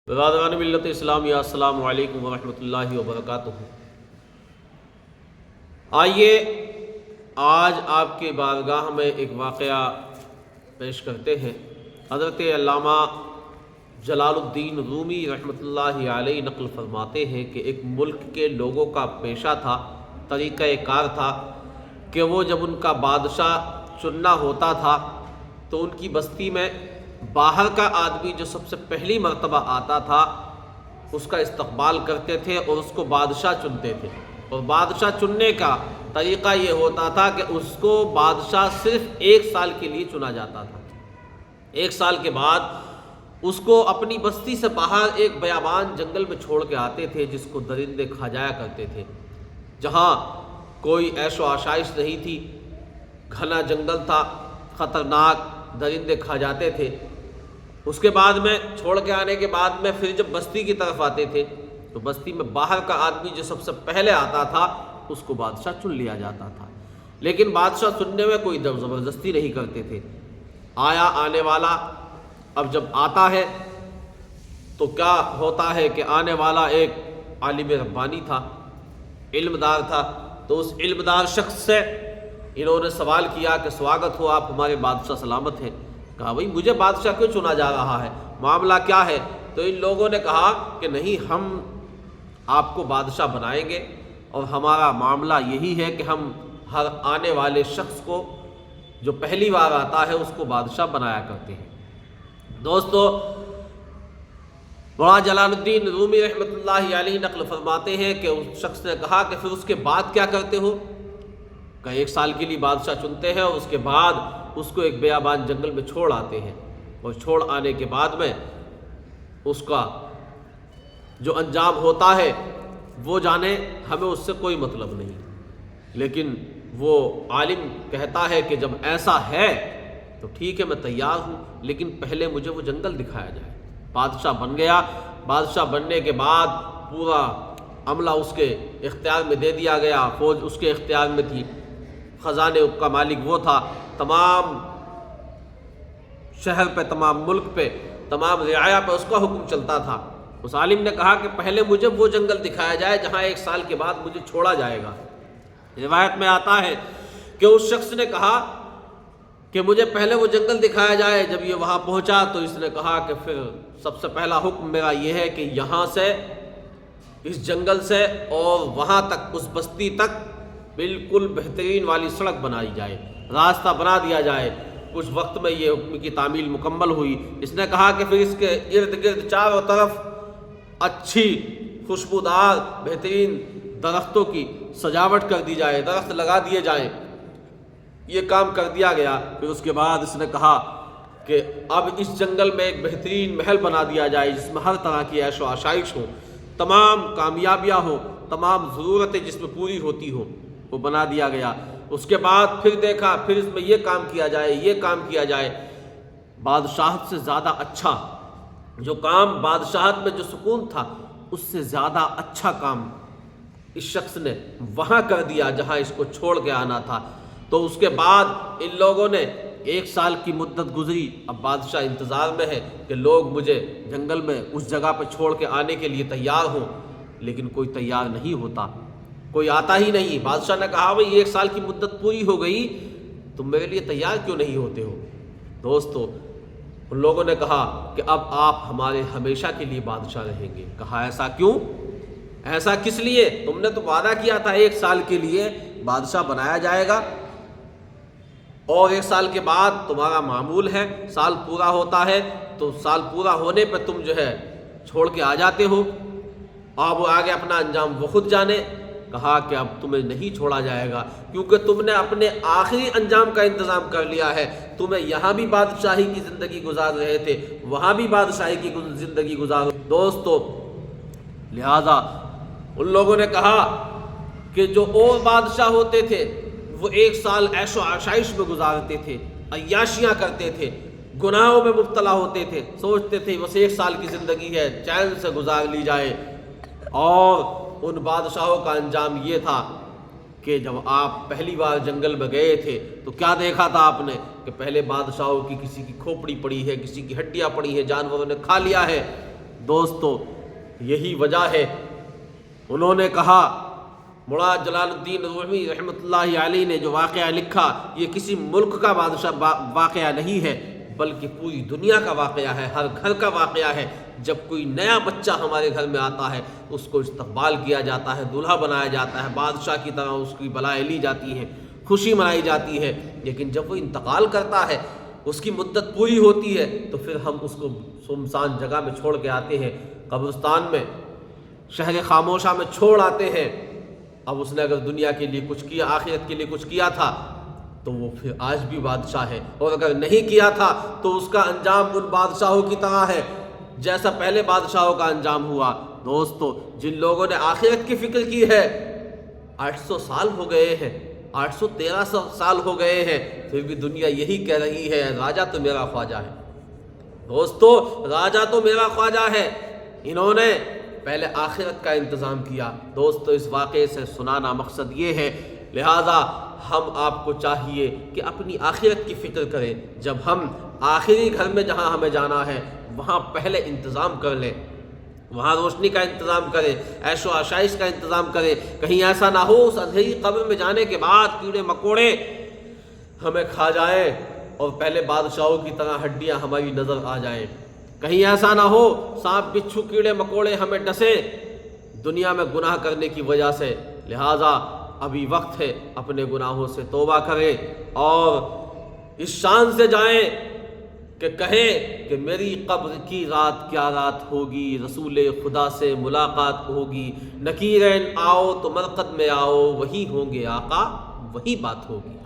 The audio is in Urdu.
برادران ملت اسلامیہ السلام علیکم ورحمۃ اللہ وبرکاتہ۔ آئیے آج آپ کے بارگاہ میں ایک واقعہ پیش کرتے ہیں۔ حضرت علامہ جلال الدین رومی رحمۃ اللہ علیہ نقل فرماتے ہیں کہ ایک ملک کے لوگوں کا پیشہ تھا، طریقہ کار تھا کہ وہ جب ان کا بادشاہ چننا ہوتا تھا تو ان کی بستی میں باہر کا آدمی جو سب سے پہلی مرتبہ آتا تھا اس کا استقبال کرتے تھے اور اس کو بادشاہ چنتے تھے۔ اور بادشاہ چننے کا طریقہ یہ ہوتا تھا کہ اس کو بادشاہ صرف 1 سال کے لیے چنا جاتا تھا۔ 1 سال کے بعد اس کو اپنی بستی سے باہر ایک بیابان جنگل میں چھوڑ کے آتے تھے جس کو درندے کھا جایا کرتے تھے، جہاں کوئی عیش و آشائش نہیں تھی، گھنا جنگل تھا، خطرناک، درندے کھا جاتے تھے۔ اس کے بعد میں چھوڑ کے آنے کے بعد میں پھر جب بستی کی طرف آتے تھے تو بستی میں باہر کا آدمی جو سب سے پہلے آتا تھا اس کو بادشاہ چن لیا جاتا تھا، لیکن بادشاہ چننے میں کوئی زبردستی نہیں کرتے تھے۔ آنے والا اب جب آتا ہے تو کیا ہوتا ہے کہ آنے والا ایک عالم ربانی تھا، علمدار تھا، تو اس علمدار شخص سے انہوں نے سوال کیا کہ سواگت ہو، آپ ہمارے بادشاہ سلامت ہیں۔ کہا بھئی مجھے بادشاہ کیوں چنا جا رہا ہے، معاملہ کیا ہے؟ تو ان لوگوں نے کہا کہ نہیں، ہم آپ کو بادشاہ بنائیں گے اور ہمارا معاملہ یہی ہے کہ ہم ہر آنے والے شخص کو جو پہلی بار آتا ہے اس کو بادشاہ بنایا کرتے ہیں۔ دوستو، مولانا جلال الدین رومی رحمۃ اللہ علیہ نقل فرماتے ہیں کہ اس شخص نے کہا کہ پھر اس کے بعد کیا کرتے ہو؟ کہ 1 سال کے لیے بادشاہ چنتے ہیں اور اس کے بعد اس کو ایک بیابان جنگل میں چھوڑ آتے ہیں، اور چھوڑ آنے کے بعد میں اس کا جو انجام ہوتا ہے وہ جانے، ہمیں اس سے کوئی مطلب نہیں۔ لیکن وہ عالم کہتا ہے کہ جب ایسا ہے تو ٹھیک ہے، میں تیار ہوں، لیکن پہلے مجھے وہ جنگل دکھایا جائے۔ بادشاہ بن گیا۔ بادشاہ بننے کے بعد پورا عملہ اس کے اختیار میں دے دیا گیا، فوج اس کے اختیار میں تھی، خزانے کا مالک وہ تھا، تمام شہر پہ، تمام ملک پہ، تمام رعایا پہ اس کا حکم چلتا تھا۔ اس عالم نے کہا کہ پہلے مجھے وہ جنگل دکھایا جائے جہاں 1 سال کے بعد مجھے چھوڑا جائے گا۔ روایت میں آتا ہے کہ اس شخص نے کہا کہ مجھے پہلے وہ جنگل دکھایا جائے۔ جب یہ وہاں پہنچا تو اس نے کہا کہ پھر سب سے پہلا حکم میرا یہ ہے کہ یہاں سے، اس جنگل سے اور وہاں تک، اس بستی تک بالکل بہترین والی سڑک بنائی جائے، راستہ بنا دیا جائے۔ کچھ وقت میں یہ حکم کی تعمیل مکمل ہوئی۔ اس نے کہا کہ پھر اس کے ارد گرد چاروں طرف اچھی خوشبودار بہترین درختوں کی سجاوٹ کر دی جائے، درخت لگا دیے جائیں۔ یہ کام کر دیا گیا۔ پھر اس کے بعد اس نے کہا کہ اب اس جنگل میں ایک بہترین محل بنا دیا جائے جس میں ہر طرح کی عیش و آشائش ہو، تمام کامیابیاں ہوں، تمام ضرورتیں جس میں پوری ہوتی ہوں، وہ بنا دیا گیا۔ اس کے بعد پھر دیکھا، پھر اس میں یہ کام کیا جائے، یہ کام کیا جائے۔ بادشاہت سے زیادہ اچھا جو کام، بادشاہت میں جو سکون تھا، اس سے زیادہ اچھا کام اس شخص نے وہاں کر دیا جہاں اس کو چھوڑ کے آنا تھا۔ تو اس کے بعد ان لوگوں نے 1 سال کی مدت گزری۔ اب بادشاہ انتظار میں ہے کہ لوگ مجھے جنگل میں اس جگہ پہ چھوڑ کے آنے کے لیے تیار ہوں، لیکن کوئی تیار نہیں ہوتا، کوئی آتا ہی نہیں۔ بادشاہ نے کہا بھئی 1 سال کی مدت پوری ہو گئی، تم میرے لیے تیار کیوں نہیں ہوتے ہو؟ دوستو، ان لوگوں نے کہا کہ اب آپ ہمارے ہمیشہ کے لیے بادشاہ رہیں گے۔ کہا ایسا کیوں؟ ایسا کس لیے؟ تم نے تو وعدہ کیا تھا 1 سال کے لیے بادشاہ بنایا جائے گا، اور 1 سال کے بعد تمہارا معمول ہے، سال پورا ہوتا ہے تو سال پورا ہونے پہ تم جو ہے چھوڑ کے آ جاتے ہو، اب وہ آگے اپنا انجام وہ خود جانے۔ کہا کہ اب تمہیں نہیں چھوڑا جائے گا، کیونکہ تم نے اپنے آخری انجام کا انتظام کر لیا ہے۔ تمہیں یہاں بھی بادشاہی کی زندگی گزار رہے تھے، وہاں بھی بادشاہی کی زندگی گزار۔ دوستو، لہذا ان لوگوں نے کہا کہ جو اور بادشاہ ہوتے تھے وہ 1 سال عیش و آشائش میں گزارتے تھے، عیاشیاں کرتے تھے، گناہوں میں مبتلا ہوتے تھے، سوچتے تھے بس 1 سال کی زندگی ہے، چین سے گزار لی جائے۔ اور ان بادشاہوں کا انجام یہ تھا کہ جب آپ پہلی بار جنگل میں گئے تھے تو کیا دیکھا تھا آپ نے کہ پہلے بادشاہوں کی کسی کی کھوپڑی پڑی ہے، کسی کی ہڈیاں پڑی ہیں، جانوروں نے کھا لیا ہے، دوستو یہی وجہ ہے، انہوں نے کہا، مراد جلال الدین رومی رحمۃ اللہ علیہ نے جو واقعہ لکھا یہ کسی ملک کا واقعہ نہیں ہے بلکہ پوری دنیا کا واقعہ ہے، ہر گھر کا واقعہ ہے۔ جب کوئی نیا بچہ ہمارے گھر میں آتا ہے اس کو استقبال کیا جاتا ہے، دولہا بنایا جاتا ہے، بادشاہ کی طرح اس کی بلائیں لی جاتی ہیں، خوشی منائی جاتی ہے۔ لیکن جب وہ انتقال کرتا ہے، اس کی مدت پوری ہوتی ہے، تو پھر ہم اس کو سنسان جگہ میں چھوڑ کے آتے ہیں، قبرستان میں، شہر خاموشہ میں چھوڑ آتے ہیں۔ اب اس نے اگر دنیا کے لیے کچھ کیا، آخرت کے لیے کچھ کیا تھا تو وہ پھر آج بھی بادشاہ ہے، اور اگر نہیں کیا تھا تو اس کا انجام ان بادشاہوں کی طرح ہے جیسا پہلے بادشاہوں کا انجام ہوا۔ دوستو جن لوگوں نے آخرت کی فکر کی ہے، 800 سال ہو گئے ہیں، 813 سال ہو گئے ہیں، پھر بھی دنیا یہی کہہ رہی ہے راجہ تو میرا خواجہ ہے۔ دوستو راجہ تو میرا خواجہ ہے، انہوں نے پہلے آخرت کا انتظام کیا۔ دوستو اس واقعے سے سنانا مقصد یہ ہے، لہذا ہم آپ کو چاہیے کہ اپنی آخرت کی فکر کریں۔ جب ہم آخری گھر میں جہاں ہمیں جانا ہے وہاں پہلے انتظام کر لیں، وہاں روشنی کا انتظام کریں، عیش و آشائش کا انتظام کریں۔ کہیں ایسا نہ ہو اس اندھیری قبر میں جانے کے بعد کیڑے مکوڑے ہمیں کھا جائیں اور پہلے بادشاہوں کی طرح ہڈیاں ہماری نظر آ جائیں۔ کہیں ایسا نہ ہو سانپ بچھو کیڑے مکوڑے ہمیں ڈسیں دنیا میں گناہ کرنے کی وجہ سے۔ لہٰذا ابھی وقت ہے اپنے گناہوں سے توبہ کریں اور اس شان سے جائیں کہ کہیں کہ میری قبر کی رات کیا رات ہوگی، رسول خدا سے ملاقات ہوگی، نکیرین آؤ تو مرقد میں آؤ، وہی ہوں گے آقا، وہی بات ہوگی۔